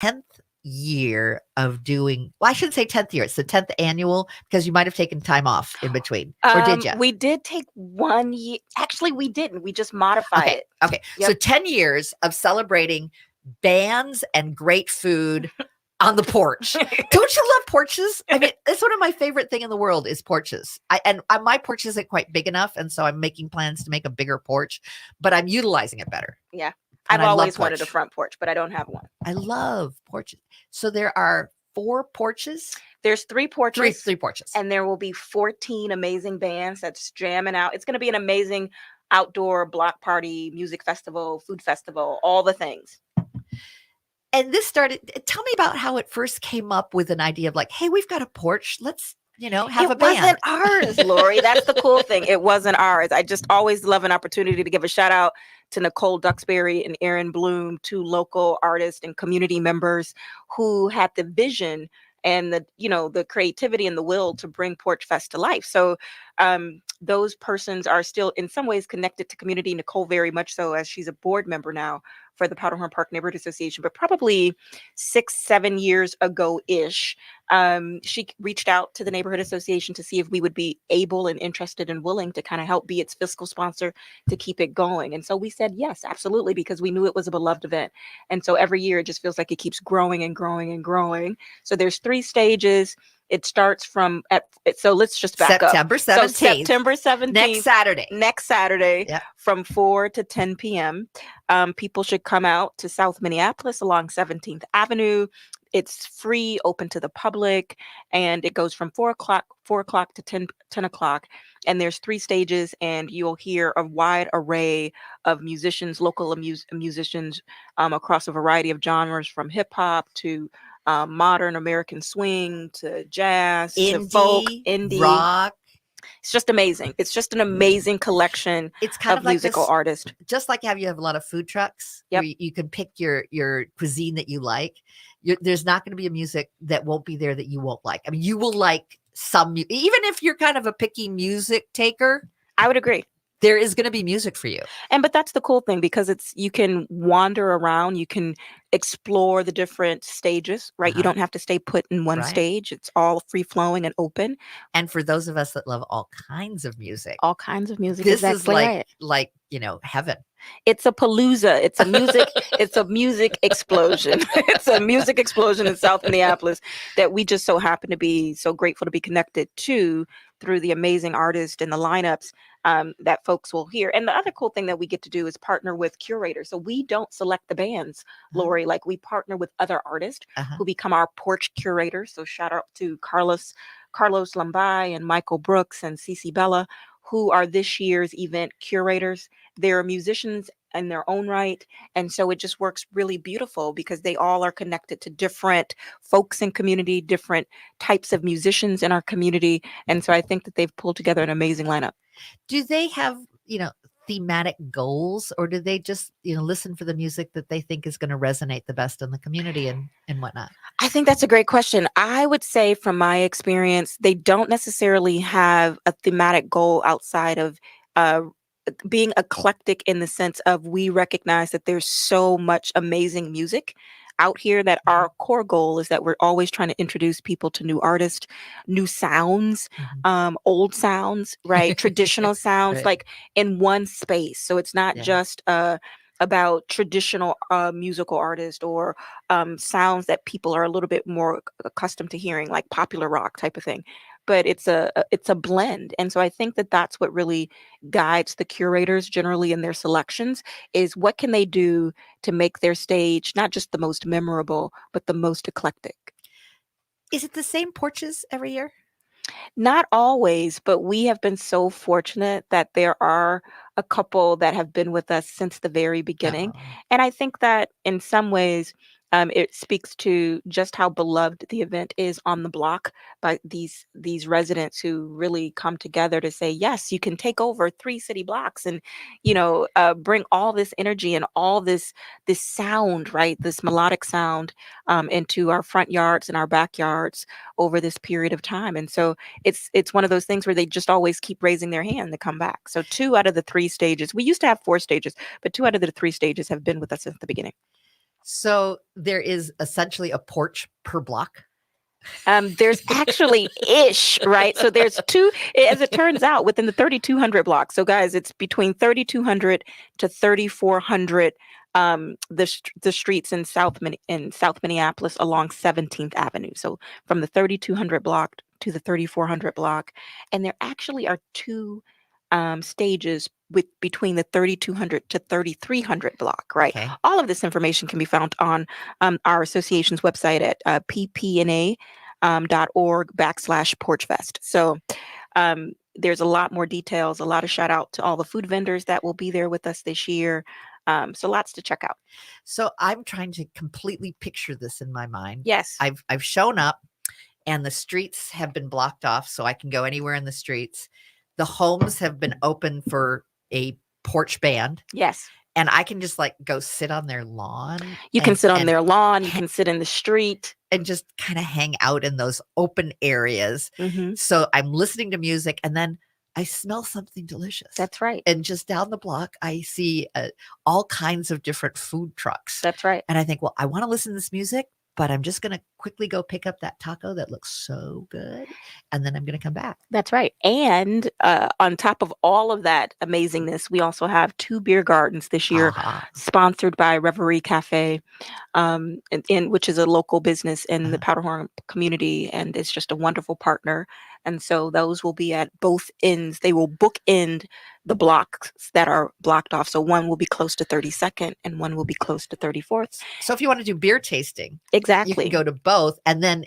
10th year of doing, well, I shouldn't say 10th year. It's the 10th annual because you might have taken time off in between. Or did you? We did take 1 year. Actually, we didn't. We just modified Okay. it. Okay. So 10 years of celebrating bands and great food on the porch. Don't you love porches? I mean, it's one of my favorite thing in the world is porches. My porch isn't quite big enough, and so I'm making plans to make a bigger porch, but I'm utilizing it better. Yeah. And I've I love always wanted a porch. front porch, but I don't have one. I love porches. So there are 4 porches, There's 3 porches, 3 porches. and there will be 14 amazing bands that's jamming out. It's going to be an amazing outdoor block party, music festival, food festival, all the things. And this started, tell me about how it first came up with an idea of like, hey, we've got a porch. Let's, have a band. It wasn't ours, Laurie. That's the cool thing. It wasn't ours. I just always love an opportunity to give a shout out to Nicole Duxbury and Aaron Bloom, 2 local artists and community members who had the vision and the creativity and the will to bring Porch Fest to life. So those persons are still in some ways connected to community. Nicole very much so, as she's a board member now for the Powderhorn Park Neighborhood Association, but probably 6-7 years ago-ish, she reached out to the Neighborhood Association to see if we would be able and interested and willing to kind of help be its fiscal sponsor to keep it going. And so we said, yes, absolutely, because we knew it was a beloved event. And so every year it just feels like it keeps growing and growing and growing. So there's 3 stages. It starts so let's just back September up. 17th. So September 17th. Next Saturday Yep. from 4 to 10 p.m. People should come out to South Minneapolis along 17th Avenue. It's free, open to the public, and it goes from 4 o'clock to 10 o'clock. And there's 3 stages, and you'll hear a wide array of musicians, local musicians across a variety of genres, from hip hop to modern American swing to jazz to folk, indie, rock. It's just amazing. It's just an amazing collection It's kind of like musical artists. Just like how you have a lot of food trucks, Yep. where you can pick your cuisine that you like. There's not going to be a music that won't be there that you won't like. I mean, you will like some, even if you're kind of a picky music taker. I would agree. There is going to be music for you. But that's the cool thing, because you can wander around, you can explore the different stages, right? You don't have to stay put in one stage. It's all free flowing and open. And for those of us that love all kinds of music, this is like, heaven. It's a palooza. It's a music. It's a music explosion. It's a music explosion in South Minneapolis that we just so happen to be so grateful to be connected to through the amazing artists and the lineups that folks will hear. And the other cool thing that we get to do is partner with curators. So we don't select the bands, Laurie. Like, we partner with other artists who become our porch curators. So shout out to Carlos Lombay and Michael Brooks and Cece Bella, who are this year's event curators. They're musicians in their own right. And so it just works really beautiful because they all are connected to different folks in community, different types of musicians in our community. And so I think that they've pulled together an amazing lineup. Do they have, thematic goals, or do they just, listen for the music that they think is going to resonate the best in the community and whatnot? I think that's a great question. I would say, from my experience, they don't necessarily have a thematic goal outside of being eclectic, in the sense of, we recognize that there's so much amazing music out here that our core goal is that we're always trying to introduce people to new artists, new sounds, old sounds, right? Traditional sounds, like, in one space. So it's not just about traditional musical artists or sounds that people are a little bit more accustomed to hearing, like popular rock type of thing. But it's a blend. And so I think that that's what really guides the curators generally in their selections, is what can they do to make their stage not just the most memorable, but the most eclectic. Is it the same porches every year? Not always, but we have been so fortunate that there are a couple that have been with us since the very beginning. And I think that in some ways, it speaks to just how beloved the event is on the block by these residents who really come together to say, yes, you can take over 3 city blocks and, bring all this energy and all this sound, right? This melodic sound into our front yards and our backyards over this period of time. And so it's one of those things where they just always keep raising their hand to come back. So 2 out of the 3 stages, we used to have 4 stages, but 2 out of the 3 stages have been with us since the beginning. So there is essentially a porch per block. There's actually ish, right? So there's two, as it turns out, within the 3,200 blocks. So guys, it's between 3,200 to 3,400 the streets in South Minneapolis along 17th Avenue. So from the 3,200 block to the 3,400 block, and there actually are two stages with between the 3,200 to 3,300 block, right? Okay. All of this information can be found on our association's website at ppna.org/porchfest. So there's a lot more details, a lot of shout out to all the food vendors that will be there with us this year. So lots to check out. So I'm trying to completely picture this in my mind. Yes. I've shown up and the streets have been blocked off so I can go anywhere in the streets. The homes have been open for a porch band. Yes. And I can just like go sit on their lawn. You can sit on their lawn. You can sit in the street. And just kind of hang out in those open areas. Mm-hmm. So I'm listening to music and then I smell something delicious. That's right. And just down the block, I see all kinds of different food trucks. That's right. And I think, well, I want to listen to this music, but I'm just going to quickly go pick up that taco that looks so good. And then I'm going to come back. That's right. And on top of all of that amazingness, we also have 2 beer gardens this year, sponsored by Reverie Cafe, which is a local business in the Powderhorn community. And it's just a wonderful partner. And so those will be at both ends. They will bookend the blocks that are blocked off. So one will be close to 32nd and one will be close to 34th. So if you want to do beer tasting, exactly, you can go to both. And then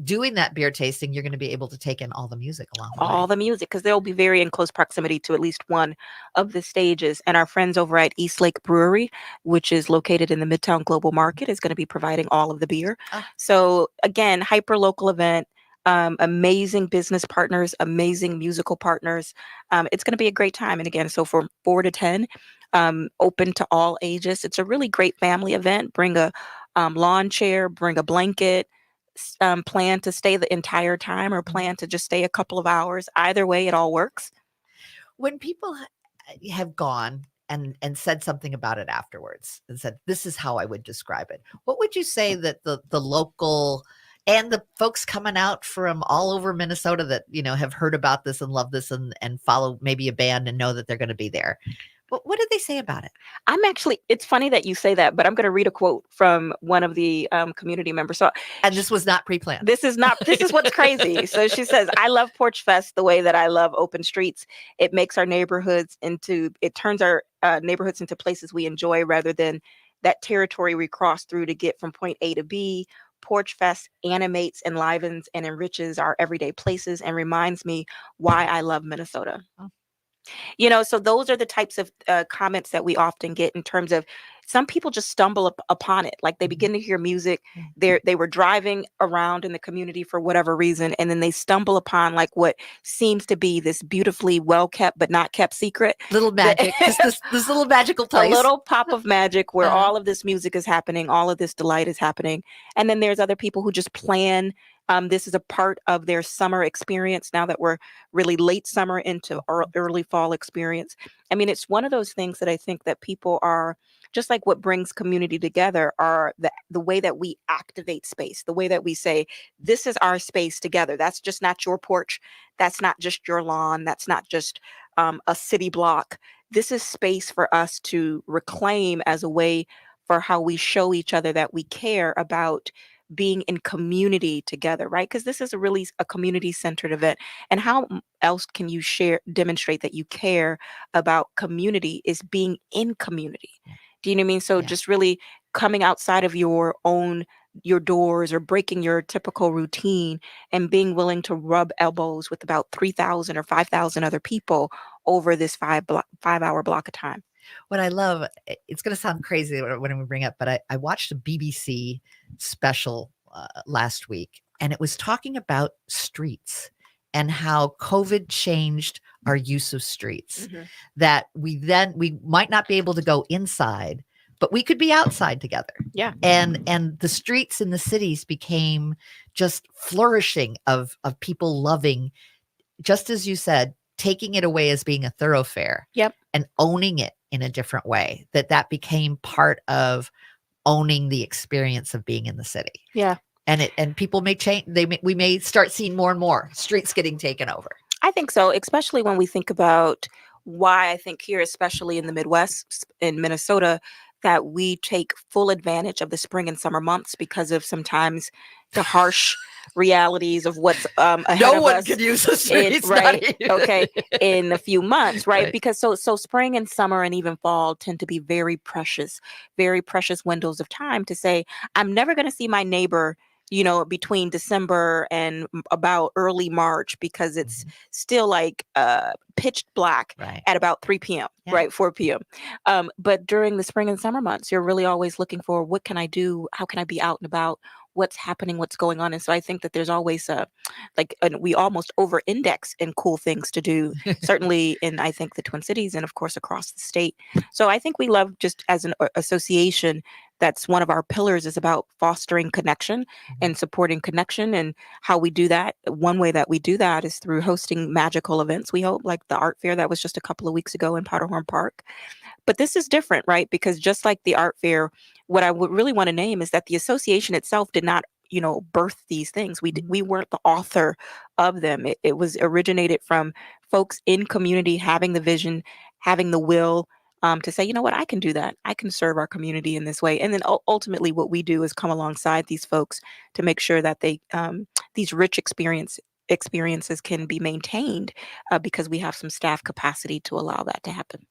doing that beer tasting, you're going to be able to take in all the music along the way. All the music, because they'll be very in close proximity to at least one of the stages. And our friends over at East Lake Brewery, which is located in the Midtown Global Market, is going to be providing all of the beer. So again, hyper local event. Amazing business partners, amazing musical partners. It's going to be a great time. And again, so from 4 to 10, open to all ages. It's a really great family event. Bring a lawn chair, bring a blanket, plan to stay the entire time or plan to just stay a couple of hours. Either way, it all works. When people have gone and said something about it afterwards and said, this is how I would describe it, what would you say that the local and the folks coming out from all over Minnesota that, have heard about this and love this and follow maybe a band and know that they're going to be there, what did they say about it? It's funny that you say that, but I'm going to read a quote from one of the community members. And this was not pre-planned. This is what's crazy. So she says, I love Porch Fest the way that I love open streets. It makes our neighborhoods turns our neighborhoods into places we enjoy rather than that territory we cross through to get from point A to B. Porch Fest animates, enlivens, and enriches our everyday places and reminds me why I love Minnesota. So those are the types of comments that we often get in terms of some people just stumble upon it. Like they begin to hear music. They were driving around in the community for whatever reason. And then they stumble upon like what seems to be this beautifully well-kept, but not kept secret. Little magic, this little magical place. A little pop of magic where all of this music is happening. All of this delight is happening. And then there's other people who just plan. This is a part of their summer experience now that we're really late summer into early fall experience. I mean, it's one of those things that I think that people are just like what brings community together are the way that we activate space, the way that we say, this is our space together. That's just not your porch. That's not just your lawn. That's not just a city block. This is space for us to reclaim as a way for how we show each other that we care about being in community together, right? Because this is really a community-centered event. And how else can you demonstrate that you care about community is being in community. Do you know what I mean? So just really coming outside of your doors or breaking your typical routine and being willing to rub elbows with about 3,000 or 5,000 other people over this 5-hour block of time. What I love, it's going to sound crazy when we bring up, but I watched a BBC special last week, and it was talking about streets and how COVID changed our use of streets. That we might not be able to go inside, but we could be outside together. Yeah. And the streets in the cities became just flourishing of people loving, just as you said, taking it away as being a thoroughfare. Yep. And owning it in a different way, that became part of owning the experience of being in the city. Yeah. And people may change. We may start seeing more and more streets getting taken over. I think so, especially when we think about why I think here, especially in the Midwest, in Minnesota, that we take full advantage of the spring and summer months because of sometimes the harsh realities of what's ahead No of one us. could use the streets, Right? not even. Okay, in a few months, right? Right. Because so spring and summer and even fall tend to be very precious windows of time to say, I'm never going to see my neighbor, between December and about early March, because it's still like pitch black Right. at about 3 p.m., Yeah. right? 4 p.m. But during the spring and summer months, you're really always looking for, what can I do? How can I be out and about? What's happening? What's going on? And so I think that there's always we almost over index in cool things to do, certainly in, I think, the Twin Cities and of course across the state. So I think we love, just as an association, that's one of our pillars, is about fostering connection and supporting connection. And how we do that, one way that we do that is through hosting magical events, we hope, like the art fair that was just a couple of weeks ago in Powderhorn Park. But this is different, right? Because just like the art fair, what I would really want to name is that the association itself did not, birth these things. We weren't the author of them. It was originated from folks in community having the vision, having the will, to say, you know what, I can do that. I can serve our community in this way. And then ultimately what we do is come alongside these folks to make sure that they these rich experiences can be maintained, because we have some staff capacity to allow that to happen.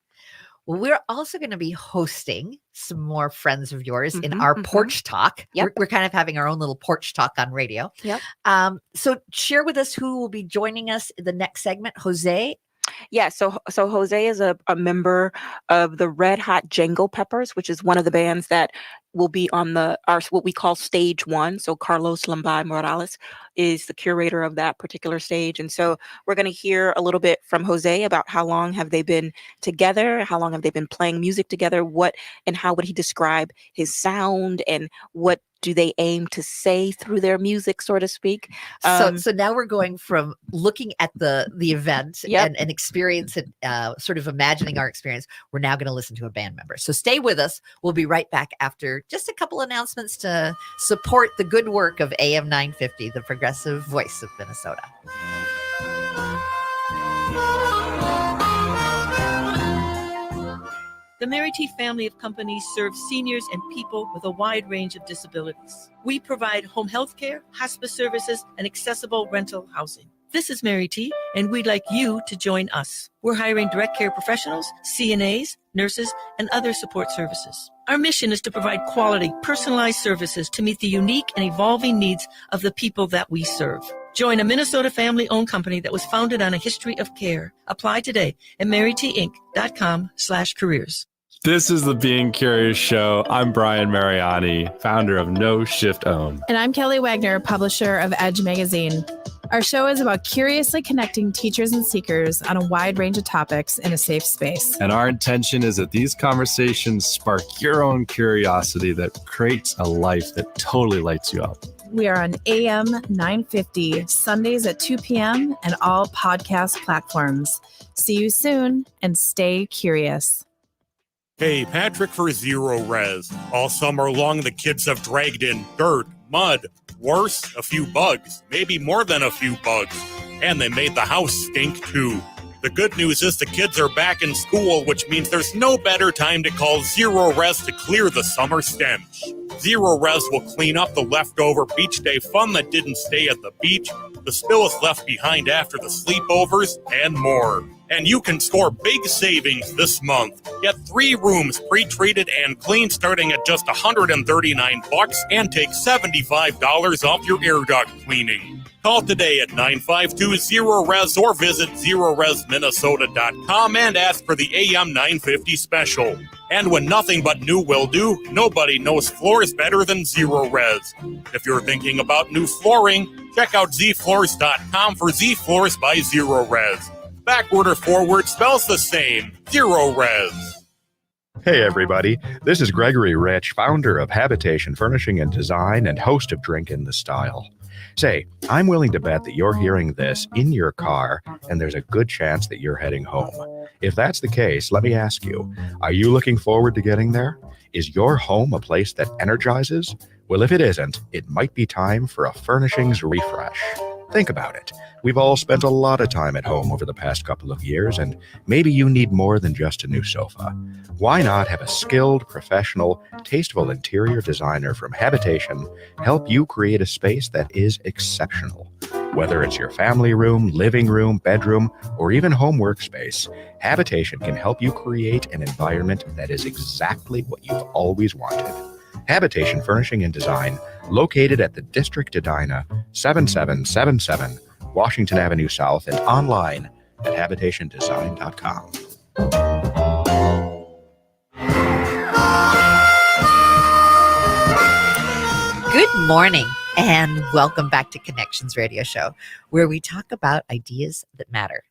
Well, we're also going to be hosting some more friends of yours in our porch talk. Yep. We're kind of having our own little porch talk on radio. Yep. So share with us who will be joining us in the next segment. Jose. Yeah, so Jose is a member of the Red Hot Django Peppers, which is one of the bands that will be on our what we call stage one. So Carlos Lambay Morales is the curator of that particular stage. And so we're going to hear a little bit from Jose about how long have they been together, how long have they been playing music together, and how would he describe his sound, and what do they aim to say through their music, so to speak. So now we're going from looking at the event and experience it, sort of imagining our experience. We're now going to listen to a band member. So stay with us. We'll be right back after just a couple announcements to support the good work of AM 950, the progressive voice of Minnesota. The Mary T family of companies serves seniors and people with a wide range of disabilities. We provide home health care, hospice services, and accessible rental housing. This is Mary T, and we'd like you to join us. We're hiring direct care professionals, CNAs, nurses, and other support services. Our mission is to provide quality, personalized services to meet the unique and evolving needs of the people that we serve. Join a Minnesota family-owned company that was founded on a history of care. Apply today at marytinc.com/careers. This is the Being Curious Show. I'm Brian Mariani, founder of No Shift Own. And I'm Kelly Wagner, publisher of Edge Magazine. Our show is about curiously connecting teachers and seekers on a wide range of topics in a safe space. And our intention is that these conversations spark your own curiosity that creates a life that totally lights you up. We are on AM 950, Sundays at 2 p.m. and all podcast platforms. See you soon and stay curious. Hey, Patrick for Zero Res. All summer long, the kids have dragged in dirt, mud, worse, a few bugs, maybe more than a few bugs. And they made the house stink too. The good news is the kids are back in school, which means there's no better time to call Zero Res to clear the summer stench. Zero Res will clean up the leftover beach day fun that didn't stay at the beach, the spills left behind after the sleepovers, and more. And you can score big savings this month. Get 3 rooms pre-treated and cleaned starting at just $139 and take $75 off your air duct cleaning. Call today at 952-0RES or visit zeroresminnesota.com and ask for the AM 950 special. And when nothing but new will do, nobody knows floors better than Zero Res. If you're thinking about new flooring, check out zfloors.com for Z Floors by Zero Res. Backward or forward spells the same. Zero Res. Hey everybody, this is Gregory Rich, founder of Habitation Furnishing and Design and host of Drink in the Style. Say, I'm willing to bet that you're hearing this in your car, and there's a good chance that you're heading home. If that's the case, let me ask you, are you looking forward to getting there? Is your home a place that energizes? Well, if it isn't, it might be time for a furnishings refresh. Think about it. We've all spent a lot of time at home over the past couple of years, and maybe you need more than just a new sofa. Why not have a skilled, professional, tasteful interior designer from Habitation help you create a space that is exceptional? Whether it's your family room, living room, bedroom, or even home workspace, Habitation can help you create an environment that is exactly what you've always wanted. Habitation Furnishing and Design, located at the District Edina, 7777 Washington Avenue South, and online at habitationdesign.com. Good morning and welcome back to Connections Radio Show, where we talk about ideas that matter.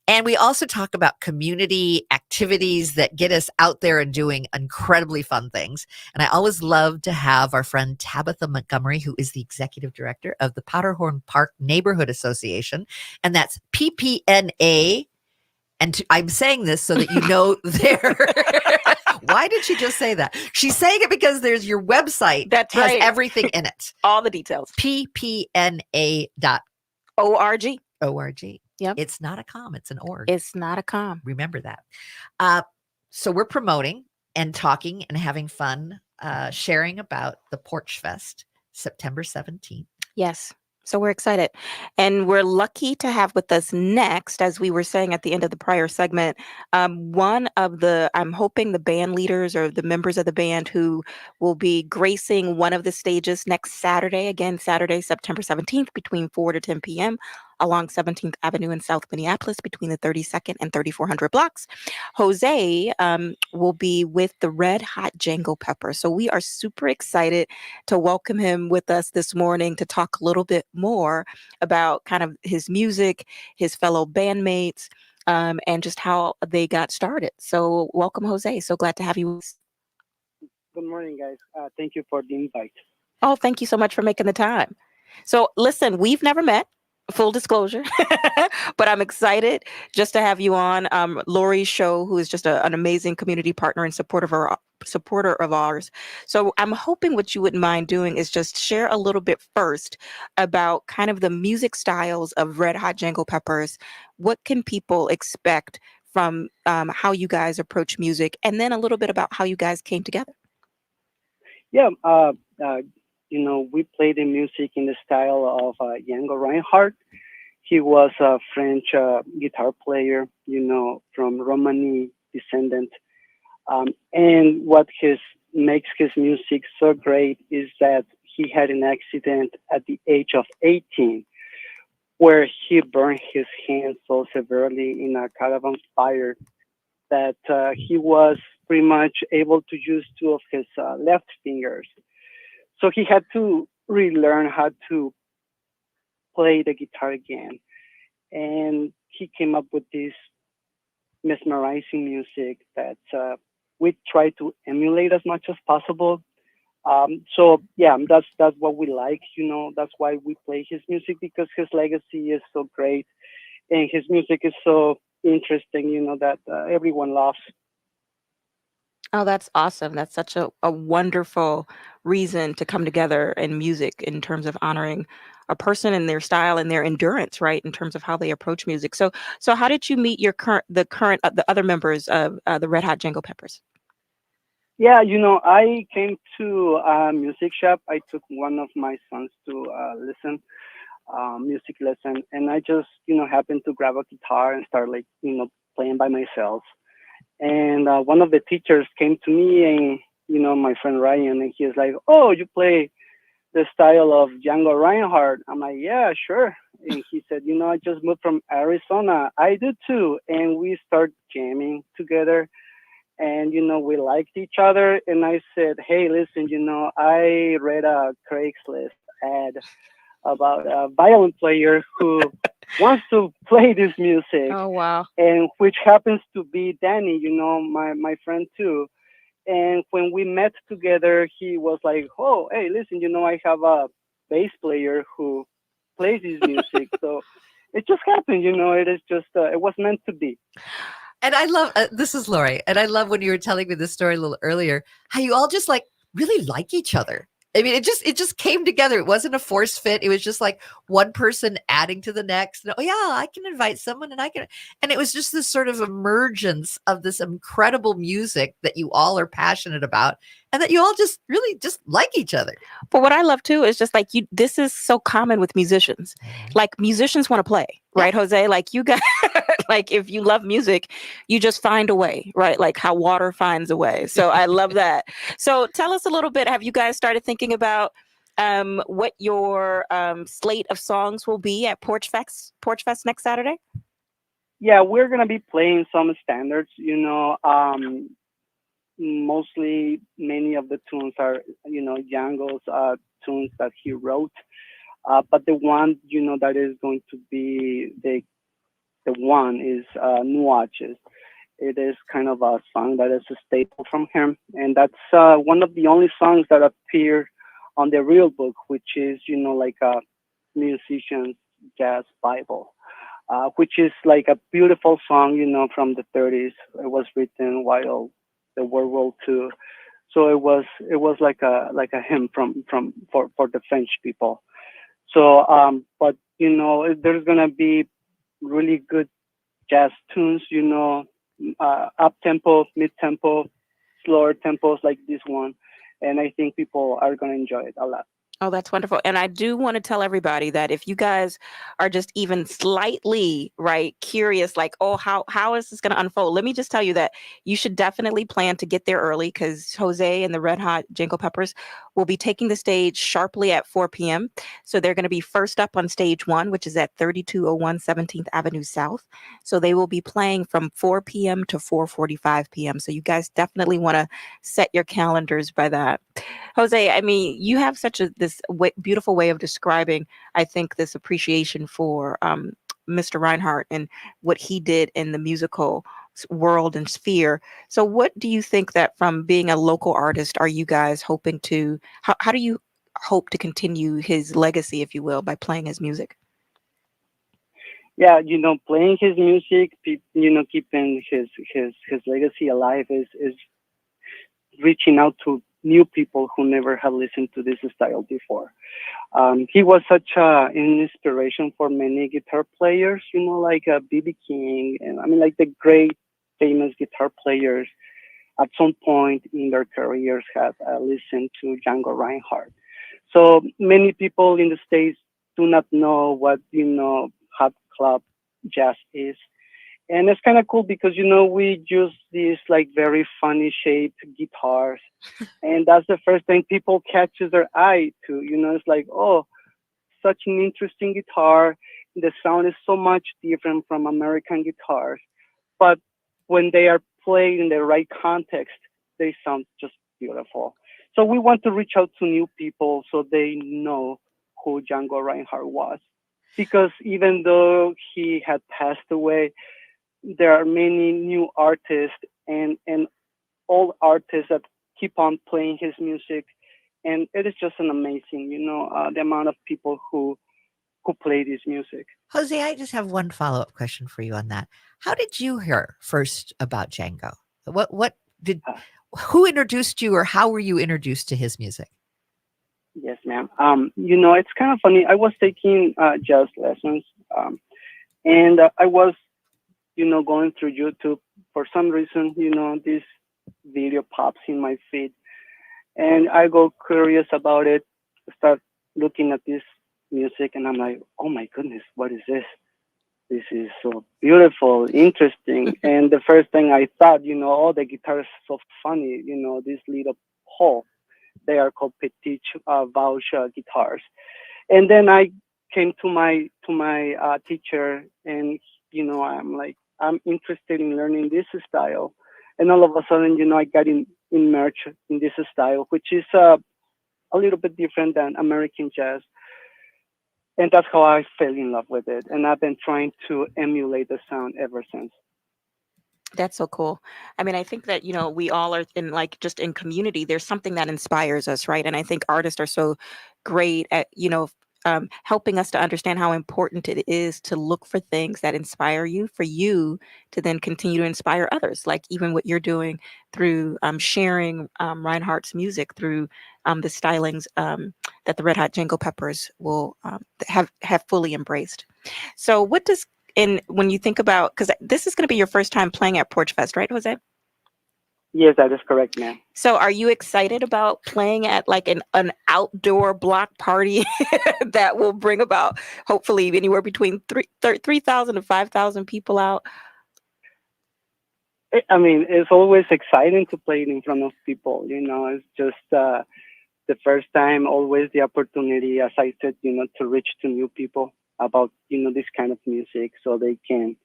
And we also talk about community activities that get us out there and doing incredibly fun things. And I always love to have our friend Tabitha Montgomery, who is the executive director of the Powderhorn Park Neighborhood Association. And that's PPNA. And I'm saying this so that you know there. Why did she just say that? She's saying it because there's your website That's has right. everything in it. All the details. ppna.org. ORG. Yep. It's not a com, it's an org. It's not a com. Remember that. So we're promoting and talking and having fun, sharing about the Porch Fest, September 17th. Yes. So we're excited. And we're lucky to have with us next, as we were saying at the end of the prior segment, one of the, I'm hoping the band leaders or the members of the band who will be gracing one of the stages next Saturday, again, Saturday, September 17th, between 4 to 10 p.m. along 17th Avenue in South Minneapolis, between the 32nd and 3400 blocks. Jose will be with the Red Hot Django Peppers. So we are super excited to welcome him with us this morning to talk a little bit more about kind of his music, his fellow bandmates, and just how they got started. So welcome, Jose. So glad to have you. Good morning, guys. Thank you for the invite. Oh, thank you so much for making the time. So listen, we've never met. Full disclosure, but I'm excited just to have you on Laurie's show, who is just an amazing community partner and supporter of ours. So I'm hoping what you wouldn't mind doing is just share a little bit first about kind of the music styles of Red Hot Django Peppers. What can people expect from how you guys approach music, and then a little bit about how you guys came together? Yeah, we play the music in the style of Django Reinhardt. He was a French guitar player, from Romani descendant. And what makes his music so great is that he had an accident at the age of 18, where he burned his hand so severely in a caravan fire that he was pretty much able to use two of his left fingers. So he had to relearn how to play the guitar again. And he came up with this mesmerizing music that we try to emulate as much as possible. So yeah, that's what we like, that's why we play his music, because his legacy is so great and his music is so interesting, that everyone loves. Oh, that's awesome. That's such a wonderful reason to come together in music in terms of honoring a person and their style and their endurance, right? In terms of how they approach music. So how did you meet the other members of the Red Hot Django Peppers? Yeah, I came to a music shop. I took one of my sons to music lesson, and I just, happened to grab a guitar and start playing by myself. And one of the teachers came to me and, my friend Ryan, and he was like, "Oh, you play the style of Django Reinhardt?" I'm like, "Yeah, sure." And he said, "I just moved from Arizona." "I do too." And we start jamming together and, we liked each other. And I said, "Hey, listen, I read a Craigslist ad about a violin player who wants to play this music." Oh, wow. And which happens to be Danny, my friend too. And when we met together, he was like, "Oh, hey, listen, I have a bass player who plays his music. So it just happened, you know. It is just it was meant to be. And I love this is Laurie, and I love when you were telling me this story a little earlier, how you all just like really like each other. I mean, it just came together. It wasn't a force fit. It was just like one person adding to the next. And, oh yeah, I can invite someone, and it was just this sort of emergence of this incredible music that you all are passionate about, and that you all just really just like each other. But what I love too is just like you, this is so common with musicians. Like musicians want to play, right, Jose? Like you got, like if you love music, you just find a way, right? Like how water finds a way. So I love that. So tell us a little bit. Have you guys started thinking about what your slate of songs will be at Porch Fest next Saturday? Yeah, we're gonna be playing some standards. You know, mostly many of the tunes are, you know, Django's tunes that he wrote. But the one, you know, that is going to be the one is Nuages. It is kind of a song that is a staple from him, and that's one of the only songs that appear on the real book, which is, you know, like a musician's jazz Bible, which is like a beautiful song, you know, from the 30s. It was written while the World War II, so it was like a hymn for the French people. So, but you know, there's gonna be really good jazz tunes, you know, up tempo, mid tempo, slower tempos like this one, and I think people are gonna enjoy it a lot. Oh, that's wonderful. And I do want to tell everybody that if you guys are just even slightly, right, curious, like, oh, how is this going to unfold? Let me just tell you that you should definitely plan to get there early because Jose and the Red Hot Jingle Peppers will be taking the stage sharply at 4 p.m. So they're going to be first up on stage 1, which is at 3201 17th Avenue South. So they will be playing from 4 p.m. to 4:45 p.m. So you guys definitely want to set your calendars by that. Jose, I mean, you have such this beautiful way of describing, I think, this appreciation for Mr. Reinhardt and what he did in the musical world and sphere. So what do you think that from being a local artist, are you guys hoping to, how do you hope to continue his legacy, if you will, by playing his music? Yeah, you know, playing his music, you know, keeping his legacy alive is reaching out to new people who never have listened to this style before. He was such an inspiration for many guitar players, you know, like B.B. King, and I mean, like the great famous guitar players at some point in their careers have listened to Django Reinhardt. So many people in the States do not know what, you know, hot club jazz is. And it's kind of cool because, you know, we use these like very funny shaped guitars. And that's the first thing people catches their eye to, you know, it's like, oh, such an interesting guitar. The sound is so much different from American guitars. But when they are played in the right context, they sound just beautiful. So we want to reach out to new people so they know who Django Reinhardt was. Because even though he had passed away, there are many new artists and old artists that keep on playing his music, and it is just an amazing, you know, the amount of people who play this music. Jose, I just have one follow-up question for you on that. How did you hear first about Django? Who introduced you, or how were you introduced to his music? Yes, ma'am. You know, it's kind of funny. I was taking jazz lessons, and I was, you know, going through YouTube. For some reason, you know, this video pops in my feed, and I go curious about it, start looking at this music, and I'm like, oh my goodness, what is this? This is so beautiful, interesting. And the first thing I thought, you know, oh, the guitar is so funny, you know, this little hole. They are called Petit Vauche guitars. And then I came to my teacher, and you know, I'm interested in learning this style. And all of a sudden, you know, I got immersed in this style, which is a little bit different than American jazz. And that's how I fell in love with it. And I've been trying to emulate the sound ever since. That's so cool. I mean, I think that, you know, we all are in like just in community, there's something that inspires us, right? And I think artists are so great at, you know, helping us to understand how important it is to look for things that inspire you, for you to then continue to inspire others, like even what you're doing through sharing Reinhardt's music through the stylings that the Red Hot Django Peppers will have fully embraced. So what does, and when you think about, because this is going to be your first time playing at Porch Fest, right, Jose? Yes, that is correct, ma'am. So are you excited about playing at like an outdoor block party that will bring about hopefully anywhere between 3,000 to 5,000 people out? I mean, it's always exciting to play in front of people. It's just the first time, always the opportunity, as I said, to reach to new people about, this kind of music, so they can,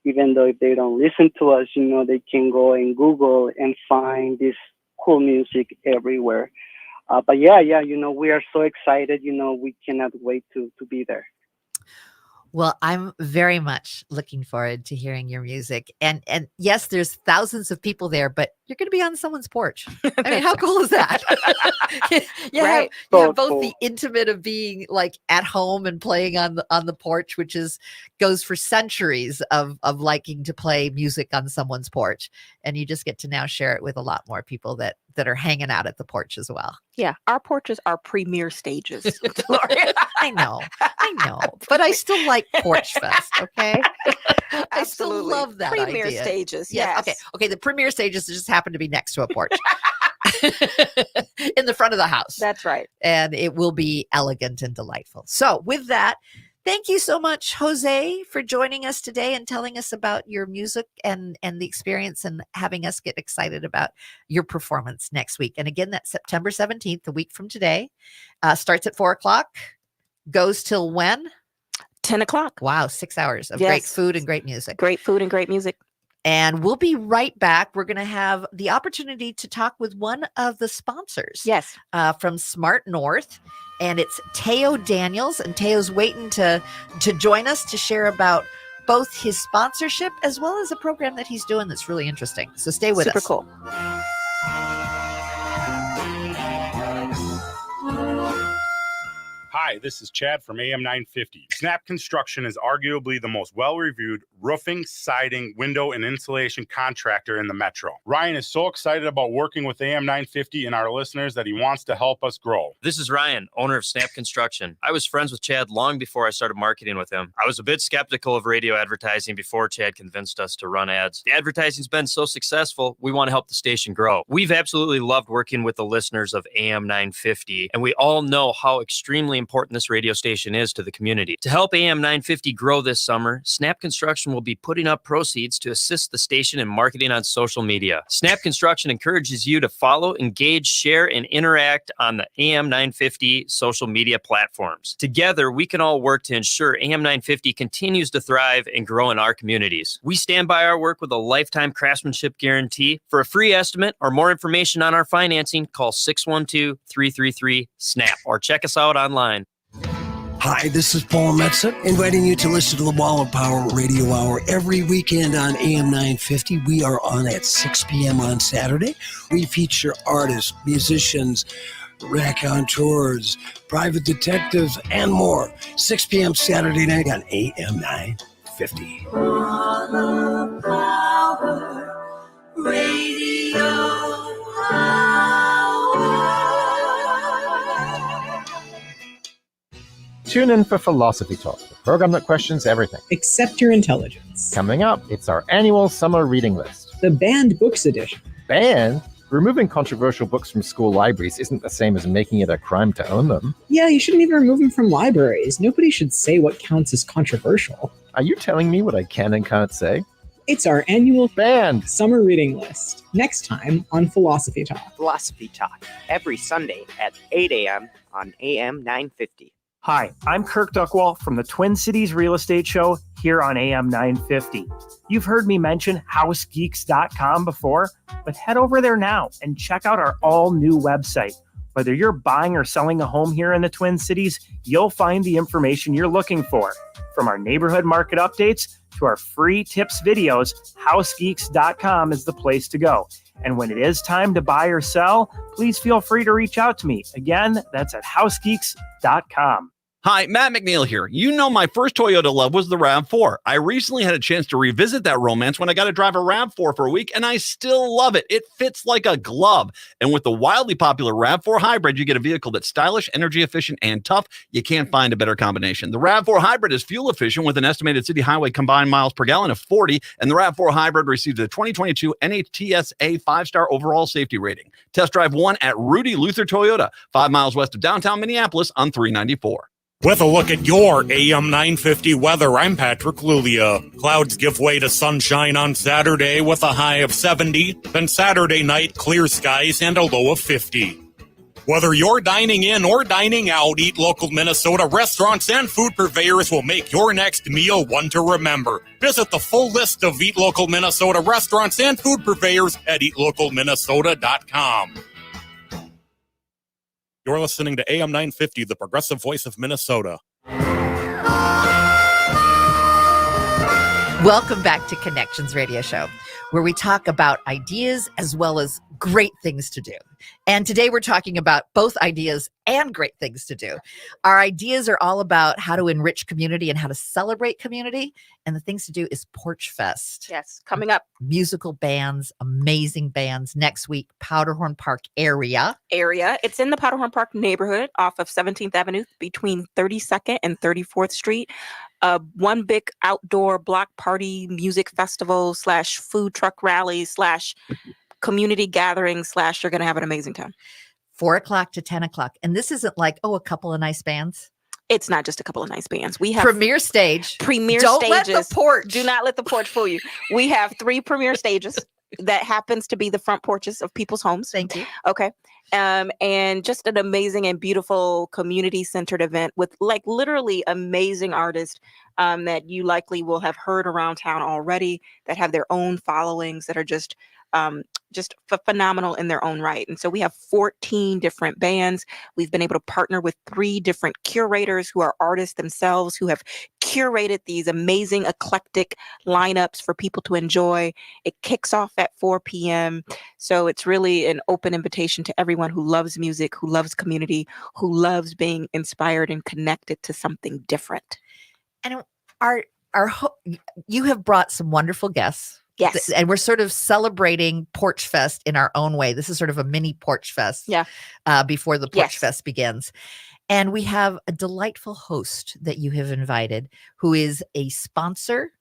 even though if they don't listen to us, they can go and Google and find this cool music everywhere. But yeah, we are so excited. We cannot wait to be there. Well, I'm very much looking forward to hearing your music. And yes, there's thousands of people there, but you're going to be on someone's porch. I mean, how cool is that? you Right. have both cool. the intimate of being like at home and playing on the porch, which goes for centuries of liking to play music on someone's porch. And you just get to now share it with a lot more people that are hanging out at the porch as well. Yeah, our porches are premier stages. Laurie. I know, but I still like Porch Fest. Okay, I still Absolutely. love that Premier idea. stages. Yes. Yes. Okay. The premier stages just happen to be next to a porch in the front of the house, That's right. and it will be elegant and delightful. So, with that, thank you so much, Jose, for joining us today and telling us about your music and the experience and having us get excited about your performance next week. And again, that's September 17th, the week from today. Starts at 4:00, goes till when? 10 o'clock. Wow, 6 hours of great Yes. food and great music. Great food and great music. And we'll be right back. We're going to have the opportunity to talk with one of the sponsors. Yes. From Smart North, and it's Teo Daniels, and Teo's waiting to join us to share about both his sponsorship as well as a program that he's doing that's really interesting. So stay with Super us. cool. Hi, this is Chad from AM 950. Snap Construction is arguably the most well-reviewed roofing, siding, window, and insulation contractor in the metro. Ryan is so excited about working with AM 950 and our listeners that he wants to help us grow. This is Ryan, owner of Snap Construction. I was friends with Chad long before I started marketing with him. I was a bit skeptical of radio advertising before Chad convinced us to run ads. The advertising's been so successful, we want to help the station grow. We've absolutely loved working with the listeners of AM 950, and we all know how extremely important this radio station is to the community. To help AM 950 grow this summer, Snap Construction will be putting up proceeds to assist the station in marketing on social media. Snap Construction encourages you to follow, engage, share, and interact on the AM 950 social media platforms. Together, we can all work to ensure AM 950 continues to thrive and grow in our communities. We stand by our work with a lifetime craftsmanship guarantee. For a free estimate or more information on our financing, call 612-333-SNAP or check us out online. Hi, this is Paul Metza, inviting you to listen to the Wall of Power Radio Hour every weekend on AM 950. We are on at 6 p.m. on Saturday. We feature artists, musicians, raconteurs, private detectives, and more. 6 p.m. Saturday night on AM 950. Wall of Power Radio Hour. Tune in for Philosophy Talk, the program that questions everything except your intelligence. Coming up, it's our annual summer reading list. The Banned Books Edition. Banned? Removing controversial books from school libraries isn't the same as making it a crime to own them. Yeah, you shouldn't even remove them from libraries. Nobody should say what counts as controversial. Are you telling me what I can and can't say? It's our annual Banned summer reading list. Next time on Philosophy Talk. Philosophy Talk, every Sunday at 8 a.m. on AM 950. Hi, I'm Kirk Duckwall from the Twin Cities Real Estate Show here on AM 950. You've heard me mention housegeeks.com before, but head over there now and check out our all-new website. Whether you're buying or selling a home here in the Twin Cities, you'll find the information you're looking for. From our neighborhood market updates to our free tips videos, housegeeks.com is the place to go. And when it is time to buy or sell, please feel free to reach out to me. Again, that's at housegeeks.com. Hi, Matt McNeil here. You know my first Toyota love was the RAV4. I recently had a chance to revisit that romance when I got to drive a RAV4 for a week, and I still love it. It fits like a glove. And with the wildly popular RAV4 Hybrid, you get a vehicle that's stylish, energy efficient, and tough. You can't find a better combination. The RAV4 Hybrid is fuel efficient with an estimated city highway combined miles per gallon of 40, and the RAV4 Hybrid received a 2022 NHTSA 5-star overall safety rating. Test drive one at Rudy Luther Toyota, 5 miles west of downtown Minneapolis on 394. With a look at your AM 950 weather, I'm Patrick Lulia. Clouds give way to sunshine on Saturday with a high of 70. Then Saturday night, clear skies and a low of 50. Whether you're dining in or dining out, Eat Local Minnesota restaurants and food purveyors will make your next meal one to remember. Visit the full list of Eat Local Minnesota restaurants and food purveyors at eatlocalminnesota.com. You're listening to AM 950, the progressive voice of Minnesota. Welcome back to Connections Radio Show, where we talk about ideas as well as great things to do. And today we're talking about both ideas and great things to do. Our ideas are all about how to enrich community and how to celebrate community. And the things to do is Porch Fest. Yes, coming up. Musical bands, amazing bands. Next week, Powderhorn Park area. It's in the Powderhorn Park neighborhood off of 17th Avenue between 32nd and 34th Street. One big outdoor block party music festival / food truck rally / community gathering / you're going to have an amazing time. 4 o'clock to 10 o'clock. And this isn't like, a couple of nice bands. It's not just a couple of nice bands. We have premier stage. Don't stages. let the porch. Do not let the porch fool you. We have 3 premier stages that happens to be the front porches of people's homes. Thank you. Okay. And just an amazing and beautiful community-centered event with literally amazing artists that you likely will have heard around town already, that have their own followings, that are just phenomenal in their own right. And so we have 14 different bands. We've been able to partner with 3 different curators who are artists themselves, who have curated these amazing eclectic lineups for people to enjoy. It kicks off at 4 p.m. So it's really an open invitation to everyone who loves music, who loves community, who loves being inspired and connected to something different. And you have brought some wonderful guests. Yes. And we're sort of celebrating Porch Fest in our own way. This is sort of a mini Porch Fest before the Porch Fest begins. And we have a delightful host that you have invited who is a sponsor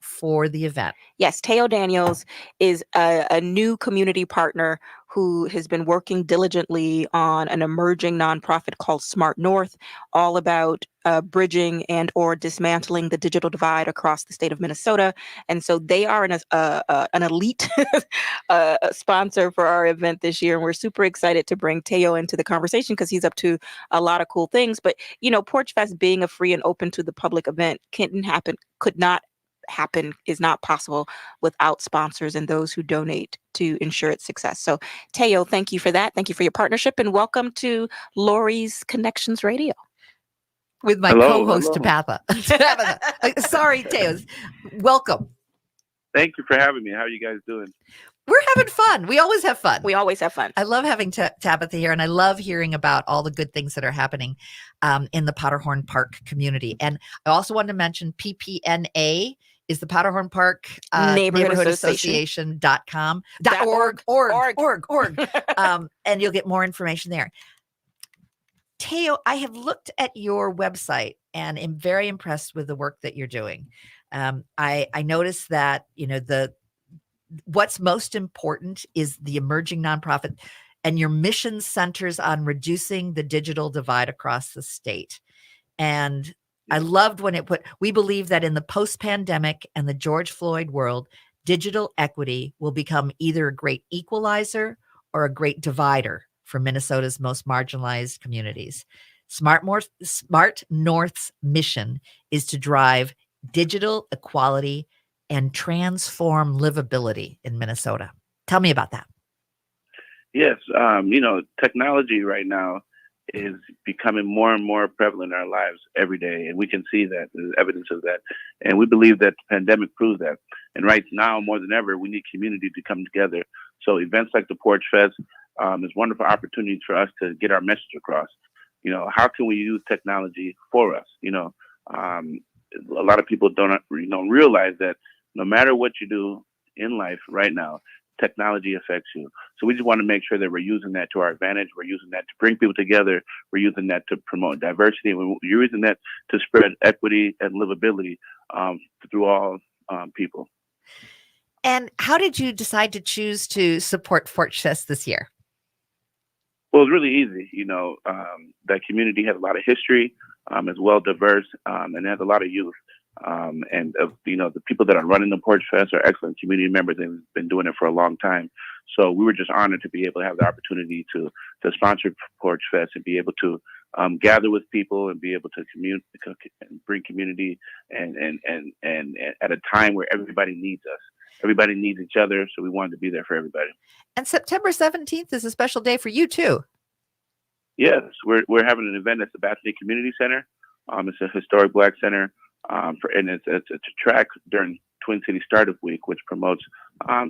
for the event. Yes, Teo Daniels is a new community partner who has been working diligently on an emerging nonprofit called Smart North, all about bridging and or dismantling the digital divide across the state of Minnesota. And so they are an elite sponsor for our event this year. And we're super excited to bring Teo into the conversation because he's up to a lot of cool things. But, Porch Fest being a free and open to the public event could not happen, is not possible without sponsors and those who donate to ensure its success. So Teo, thank you for that. Thank you for your partnership, and welcome to Laurie's Connections Radio. With my co-host, Tabitha. Sorry, Teo. Welcome. Thank you for having me. How are you guys doing? We're having fun. We always have fun. We always have fun. I love having Tabitha here, and I love hearing about all the good things that are happening in the Powderhorn Park community. And I also wanted to mention PPNA is the Powderhorn Park Neighborhood Association.com. .org. And you'll get more information there. Teo, I have looked at your website and am very impressed with the work that you're doing. I noticed that, what's most important is the emerging nonprofit, and your mission centers on reducing the digital divide across the state. And I loved when we believe that in the post-pandemic and the George Floyd world, digital equity will become either a great equalizer or a great divider for Minnesota's most marginalized communities. Smart North's mission is to drive digital equality and transform livability in Minnesota. Tell me about that. Yes, technology right now is becoming more and more prevalent in our lives every day, and we can see that. There's evidence of that, and we believe that the pandemic proves that. And right now, more than ever, we need community to come together. So events like the Porch Fest is wonderful opportunities for us to get our message across. How can we use technology for us? A lot of people don't realize that no matter what you do in life right now, technology affects you. So we just want to make sure that we're using that to our advantage. We're using that to bring people together. We're using that to promote diversity. We're using that to spread equity and livability through all people. And how did you decide to choose to support Porch Fest this year? Well, it's really easy. That community has a lot of history, is well diverse, and has a lot of youth. The people that are running the Porch Fest are excellent community members and have been doing it for a long time. So we were just honored to be able to have the opportunity to sponsor Porch Fest and be able to gather with people and be able to bring community and at a time where everybody needs us. Everybody needs each other, so we wanted to be there for everybody. And September 17th is a special day for you too. Yes, we're having an event at the Bethany Community Center. It's a historic Black center, and it's a track during Twin City Startup Week, which promotes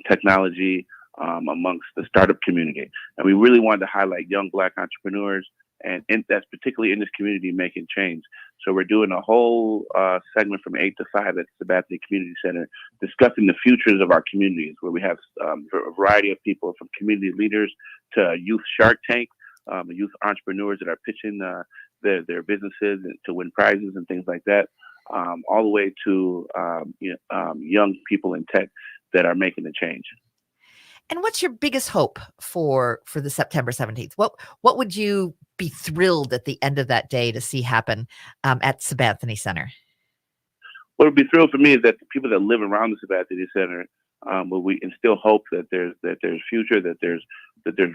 technology amongst the startup community. And we really wanted to highlight young Black entrepreneurs, and that's particularly in this community making change. So we're doing a whole segment from 8 to 5 at the Bethany Community Center, discussing the futures of our communities, where we have a variety of people from community leaders to youth Shark Tank, youth entrepreneurs that are pitching their businesses to win prizes and things like that, all the way to young people in tech that are making a change. And what's your biggest hope for the September 17th? What would you be thrilled at the end of that day to see happen at Sabathany Center? What would be thrilled for me is that the people that live around the Sabathany Center will we instill hope that there's future, that there's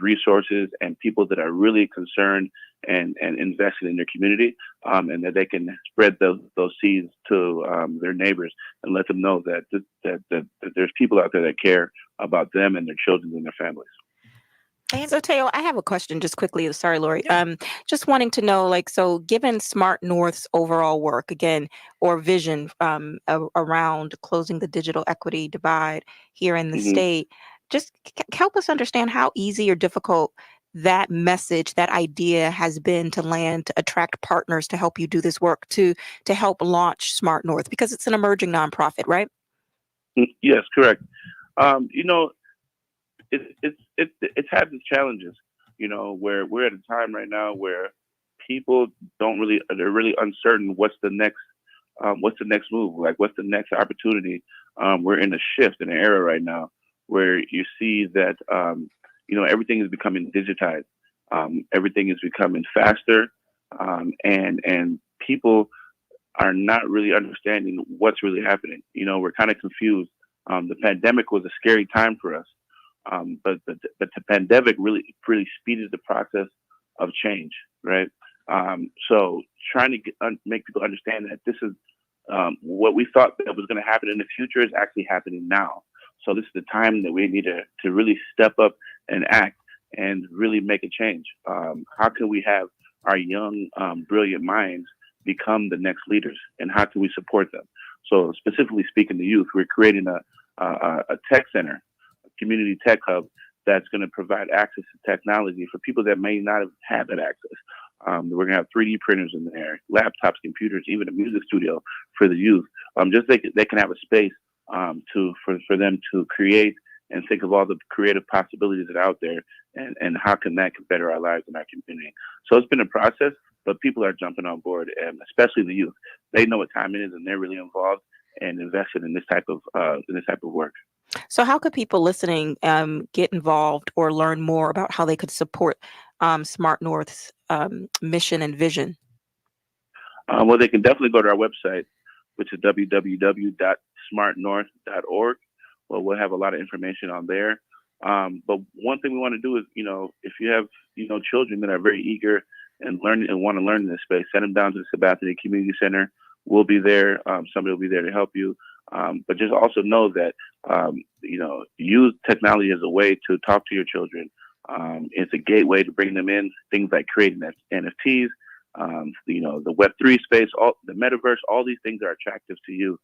resources and people that are really concerned and invested in their community, and that they can spread those seeds to their neighbors and let them know that there's people out there that care about them and their children and their families. And so, Teo, I have a question just quickly. Sorry, Laurie. Just wanting to know, so given Smart North's overall work, again, or vision around closing the digital equity divide here in the state, just help us understand how easy or difficult that message, that idea has been to land, to attract partners to help you do this work, to help launch Smart North, because it's an emerging nonprofit, right? Yes, correct. It's had its challenges, where we're at a time right now where people they're really uncertain what's the next move, like what's the next opportunity. We're in a shift in an era right now where you see that everything is becoming digitized, everything is becoming faster, and people are not really understanding what's really happening. We're kind of confused. The pandemic was a scary time for us. But the pandemic really speeded the process of change, right? So trying to make people understand that this is what we thought that was going to happen in the future is actually happening now. So this is the time that we need to really step up and act and really make a change. How can we have our young, brilliant minds become the next leaders, and how can we support them? So specifically speaking to youth, we're creating a tech center, community tech hub that's going to provide access to technology for people that may not have had that access. We're going to have 3D printers in there, laptops, computers, even a music studio for the youth. Just they can have a space for them to create and think of all the creative possibilities that are out there, and how can that better our lives in our community. So it's been a process, but people are jumping on board, and especially the youth. They know what time it is, and they're really involved and invested in this type of work. So how could people listening get involved or learn more about how they could support Smart North's mission and vision? Well, they can definitely go to our website, which is www.smartnorth.org. Well, we'll have a lot of information on there. But one thing we want to do is, if you have, children that are very eager and want to learn in this space, send them down to the Sabathany Community Center. We'll be there. Somebody will be there to help you. But just also know that, use technology as a way to talk to your children. It's a gateway to bring them in, things like creating NFTs, the Web3 space, all the metaverse, all these things are attractive to you.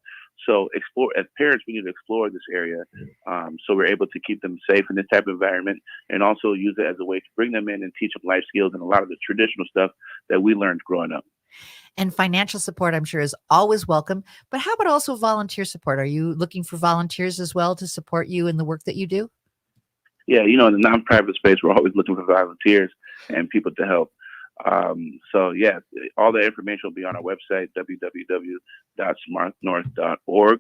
So explore, as parents, we need to explore this area so we're able to keep them safe in this type of environment, and also use it as a way to bring them in and teach them life skills and a lot of the traditional stuff that we learned growing up. And financial support, I'm sure, is always welcome. But how about also volunteer support? Are you looking for volunteers as well to support you in the work that you do? Yeah, in the nonprofit space, we're always looking for volunteers and people to help. So yeah, all the information will be on our website, www.smartnorth.org.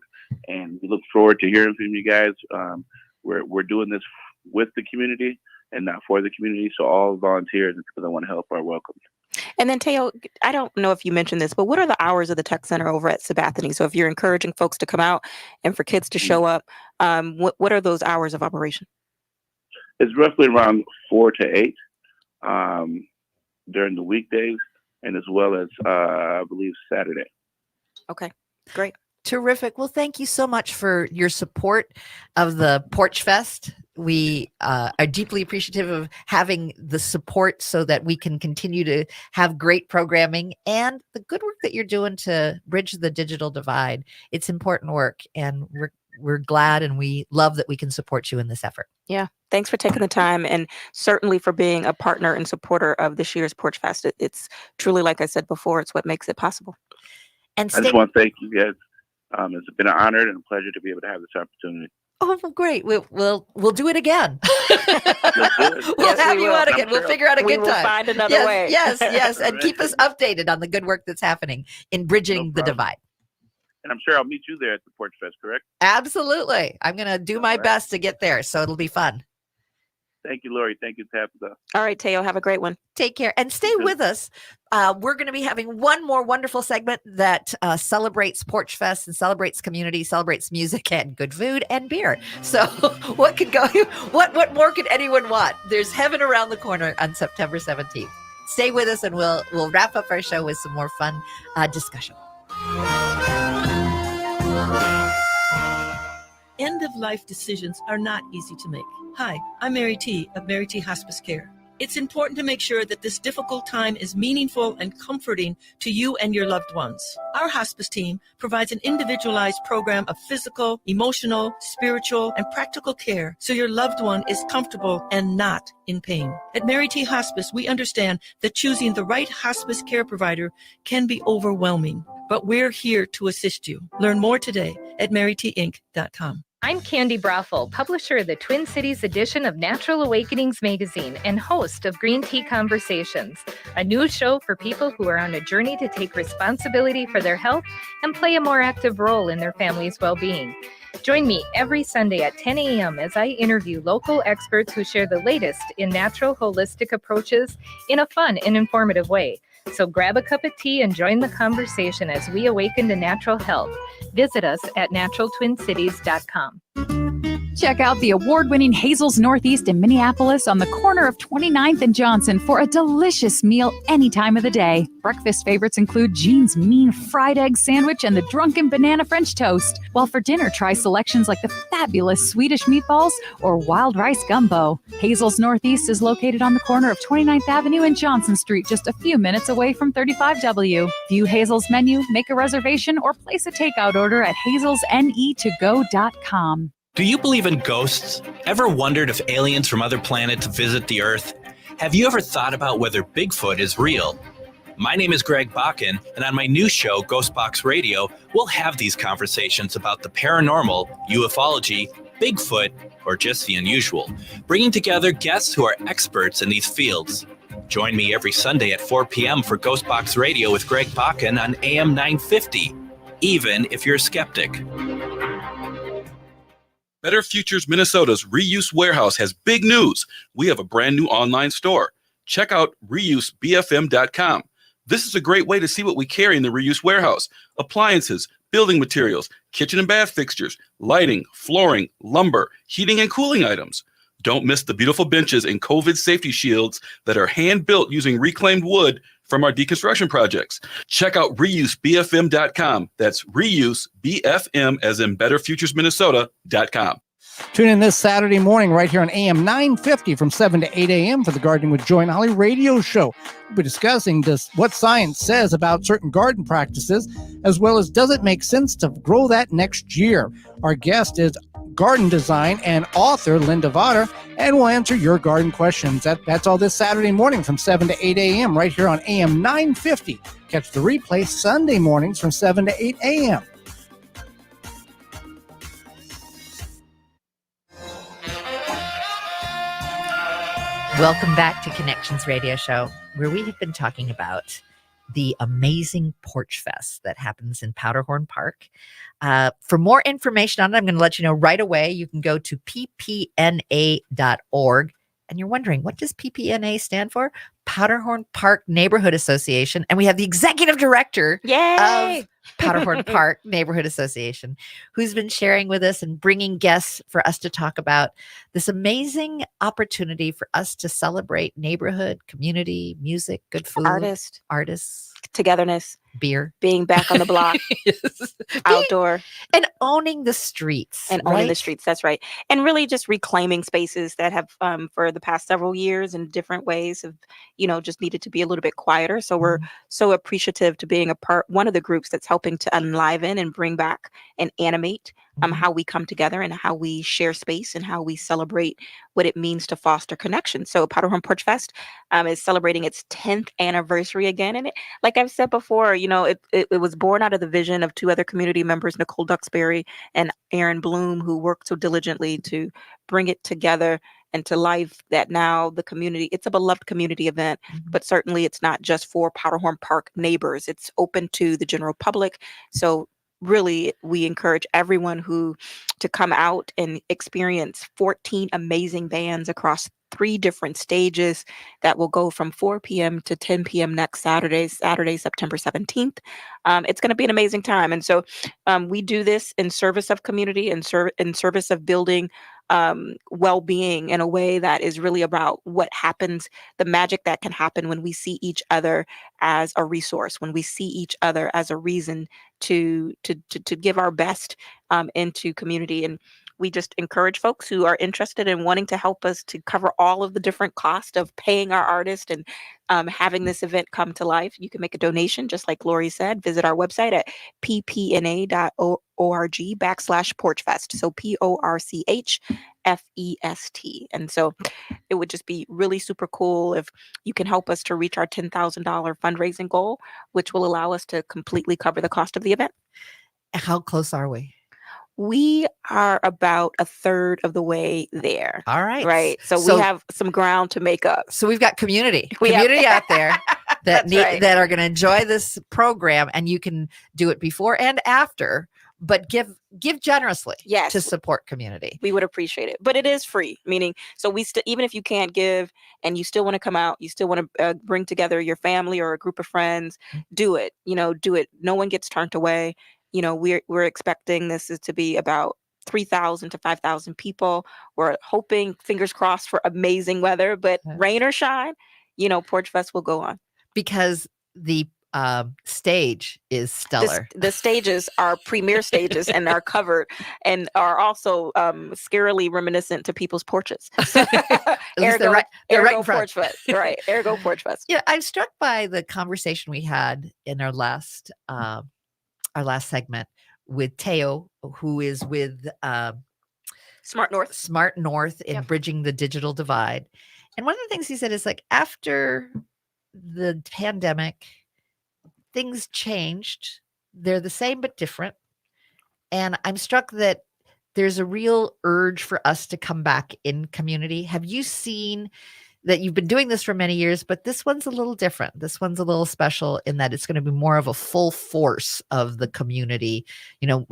And we look forward to hearing from you guys. We're doing this with the community and not for the community. So all volunteers and people that want to help are welcome. And then Teo, I don't know if you mentioned this, but what are the hours of the tech center over at Sabathani? So if you're encouraging folks to come out and for kids to show up, what are those hours of operation? It's roughly around 4 to 8 during the weekdays, and as well as I believe Saturday. Okay, great. Terrific. Well, thank you so much for your support of the Porch Fest. We are deeply appreciative of having the support so that we can continue to have great programming and the good work that you're doing to bridge the digital divide. It's important work, and we're glad and we love that we can support you in this effort. Yeah. Thanks for taking the time, and certainly for being a partner and supporter of this year's Porch Fest. It's truly, like I said before, it's what makes it possible. And I just want to thank you guys. It's been an honor and a pleasure to be able to have this opportunity. Oh, great. We'll do it again. We'll have you on again. We'll figure out a good time. We will find another way. Yes. And keep us updated on the good work that's happening in bridging the divide. And I'm sure I'll meet you there at the Porch Fest, correct? Absolutely. I'm going to do my best to get there, so it'll be fun. Thank you, Laurie. Thank you, Tabitha. All right, Teo, have a great one. Take care and stay with us. We're going to be having one more wonderful segment that celebrates Porch Fest and celebrates community, celebrates music and good food and beer. So what more could anyone want? There's heaven around the corner on September 17th. Stay with us and we'll wrap up our show with some more fun discussion. End-of-life decisions are not easy to make. Hi, I'm Mary T. of Mary T. Hospice Care. It's important to make sure that this difficult time is meaningful and comforting to you and your loved ones. Our hospice team provides an individualized program of physical, emotional, spiritual, and practical care so your loved one is comfortable and not in pain. At Mary T. Hospice, we understand that choosing the right hospice care provider can be overwhelming, but we're here to assist you. Learn more today at marytinc.com. I'm Candy Brothel, publisher of the Twin Cities edition of Natural Awakenings magazine and host of Green Tea Conversations, a new show for people who are on a journey to take responsibility for their health and play a more active role in their family's well-being. Join me every Sunday at 10 a.m. as I interview local experts who share the latest in natural holistic approaches in a fun and informative way. So grab a cup of tea and join the conversation as we awaken to natural health. Visit us at naturaltwincities.com. Check out the award-winning Hazel's Northeast in Minneapolis on the corner of 29th and Johnson for a delicious meal any time of the day. Breakfast favorites include Jean's Mean Fried Egg Sandwich and the Drunken Banana French Toast. While for dinner, try selections like the fabulous Swedish meatballs or wild rice gumbo. Hazel's Northeast is located on the corner of 29th Avenue and Johnson Street, just a few minutes away from 35W. View Hazel's menu, make a reservation, or place a takeout order at hazelsnetogo.com. Do you believe in ghosts? Ever wondered if aliens from other planets visit the Earth? Have you ever thought about whether Bigfoot is real? My name is Greg Bakken, and on my new show, Ghostbox Radio, we'll have these conversations about the paranormal, ufology, Bigfoot, or just the unusual, bringing together guests who are experts in these fields. Join me every Sunday at 4 p.m. for Ghostbox Radio with Greg Bakken on AM 950, even if you're a skeptic. Better Futures Minnesota's Reuse Warehouse has big news. We have a brand new online store. Check out reusebfm.com. This is a great way to see what we carry in the Reuse Warehouse. Appliances, building materials, kitchen and bath fixtures, lighting, flooring, lumber, heating and cooling items. Don't miss the beautiful benches and COVID safety shields that are hand-built using reclaimed wood from our deconstruction projects. Check out reusebfm.com. That's reusebfm as in betterfuturesminnesota.com. Tune in this Saturday morning right here on AM 950 from 7 to 8 a.m. for the Gardening with Joy and Holly radio show. We'll be discussing what science says about certain garden practices, as well as does it make sense to grow that next year. Our guest is garden design and author Linda Vada, and we'll answer your garden questions. That's all this Saturday morning from 7 to 8 a.m. right here on AM 950. Catch the replay Sunday mornings from 7 to 8 a.m. Welcome back to Connections Radio Show, where we have been talking about the amazing Porch Fest that happens in Powderhorn Park. For more information on it, I'm going to let you know right away. You can go to ppna.org. And you're wondering, what does PPNA stand for? Powderhorn Park Neighborhood Association. And we have the executive director of Powderhorn Park Neighborhood Association, who's been sharing with us and bringing guests for us to talk about this amazing opportunity for us to celebrate neighborhood, community, music, good food, artists, togetherness, beer, being back on the block, outdoor, and owning the streets. Owning the streets. That's right. And really just reclaiming spaces that have, for the past several years in different ways, have, just needed to be a little bit quieter. So we're so appreciative to being one of the groups that's helping to enliven and bring back and animate how we come together and how we share space and how we celebrate what it means to foster connection. So Powderhorn Porch Fest is celebrating its 10th anniversary again. And like I've said before, it was born out of the vision of two other community members, Nicole Duxbury and Aaron Bloom, who worked so diligently to bring it together and to life, that now the community, it's a beloved community event, but certainly it's not just for Powderhorn Park neighbors. It's open to the general public. So really, we encourage everyone to come out and experience 14 amazing bands across 3 different stages that will go from 4 p.m. to 10 p.m. next Saturday, September 17th. It's going to be an amazing time. And so we do this in service of community and in service of building well-being in a way that is really about what happens, the magic that can happen when we see each other as a resource, when we see each other as a reason to give our best into community. And we just encourage folks who are interested in wanting to help us to cover all of the different costs of paying our artist and having this event come to life. You can make a donation, just like Laurie said. Visit our website at ppna.org/porchfest. So PORCHFEST. And so it would just be really super cool if you can help us to reach our $10,000 fundraising goal, which will allow us to completely cover the cost of the event. How close are we? We are about a third of the way there. All right. Right. So we have some ground to make up. So we've got community out there that are going to enjoy this program, and you can do it before and after, but give generously to support community. We would appreciate it. But it is free, meaning, so we still, even if you can't give and you still want to come out, you still want to bring together your family or a group of friends, do it. Do it. No one gets turned away. We're expecting this to be about 3,000 to 5,000 people. We're hoping, fingers crossed, for amazing weather, but rain or shine, Porch Fest will go on. Because the stage is stellar. The stages are premier stages and are covered and are also scarily reminiscent to people's porches. They're right in front. Porch Fest. Right. Ergo Porch Fest. Yeah, I'm struck by the conversation we had in our last segment with Teo, who is with Smart North in bridging the digital divide. And one of the things he said is, like, after the pandemic, things changed. They're the same but different. And I'm struck that there's a real urge for us to come back in community. Have you seen that you've been doing this for many years, but this one's a little different. This one's a little special in that it's going to be more of a full force of the community.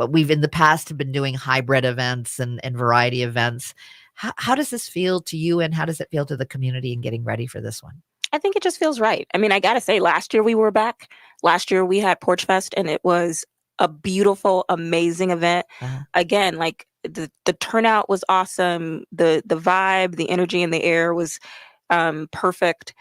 We've in the past have been doing hybrid events and variety events. How does this feel to you, and how does it feel to the community in getting ready for this one? I think it just feels right. I mean, I got to say, last year we were back. Last year we had Porch Fest, and it was a beautiful, amazing event. Again, like the turnout was awesome. The vibe, the energy in the air was perfect,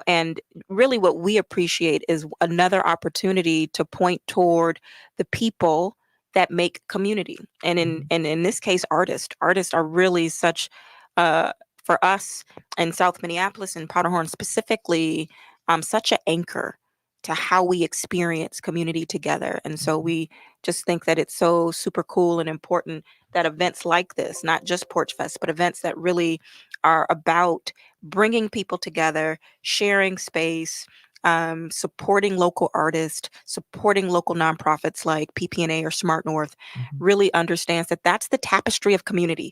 and really what we appreciate is another opportunity to point toward the people that make community. And in this case, artists are really such, for us in South Minneapolis and Powderhorn specifically, such an anchor to how we experience community together. And so we just think that it's so super cool and important that events like this, not just Porch Fest, but events that really are about bringing people together, sharing space, supporting local artists, supporting local nonprofits like PPNA or Smart North, really understands that that's the tapestry of community.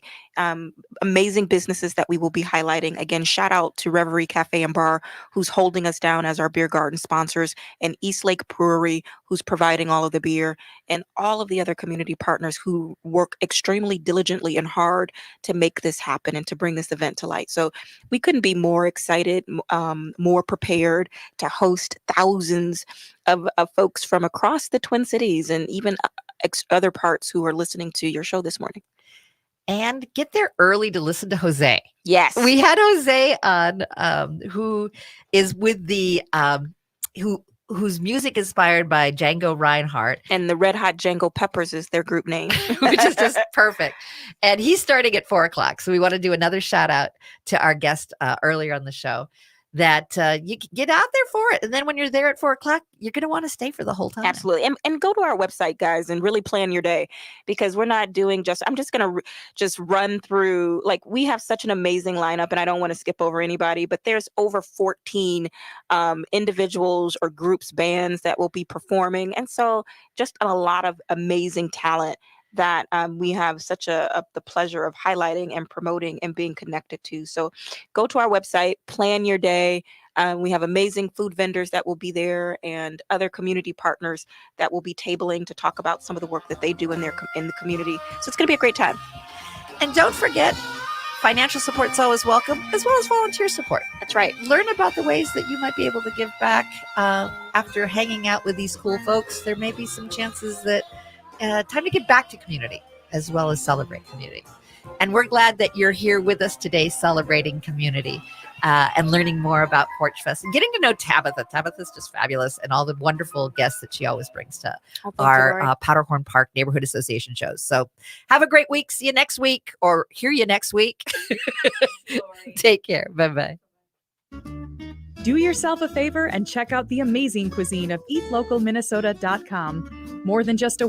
Amazing businesses that we will be highlighting. Again, shout out to Reverie Cafe and Bar, who's holding us down as our beer garden sponsors, and Eastlake Brewery, who's providing all of the beer, and all of the other community partners who work extremely diligently and hard to make this happen and to bring this event to light. So we couldn't be more excited, more prepared to host thousands of folks from across the Twin Cities and even other parts who are listening to your show this morning. And get there early to listen to Jose. Yes. We had Jose on, who is with the, whose music is inspired by Django Reinhardt. And the Red Hot Django Peppers is their group name. Which is just perfect. And he's starting at 4:00. So we want to do another shout out to our guest earlier on the show, that you can get out there for it. And then when you're there at 4:00, you're going to want to stay for the whole time. Absolutely. And go to our website, guys, and really plan your day, because we're not doing I'm just going to just run through, like, we have such an amazing lineup, and I don't want to skip over anybody, but there's over 14 individuals or groups, bands that will be performing. And so just a lot of amazing talent that we have such the pleasure of highlighting and promoting and being connected to. So go to our website, plan your day. We have amazing food vendors that will be there, and other community partners that will be tabling to talk about some of the work that they do in the community. So it's going to be a great time. And don't forget, financial support is always welcome, as well as volunteer support. That's right. Learn about the ways that you might be able to give back after hanging out with these cool folks. There may be some chances that time to get back to community as well as celebrate community. And we're glad that you're here with us today celebrating community and learning more about Porch Fest and getting to know Tabitha. Tabitha's just fabulous, and all the wonderful guests that she always brings to our Powderhorn Park Neighborhood Association shows. So have a great week. See you next week, or hear you next week. Take care. Bye-bye. Do yourself a favor and check out the amazing cuisine of eatlocalminnesota.com. More than just a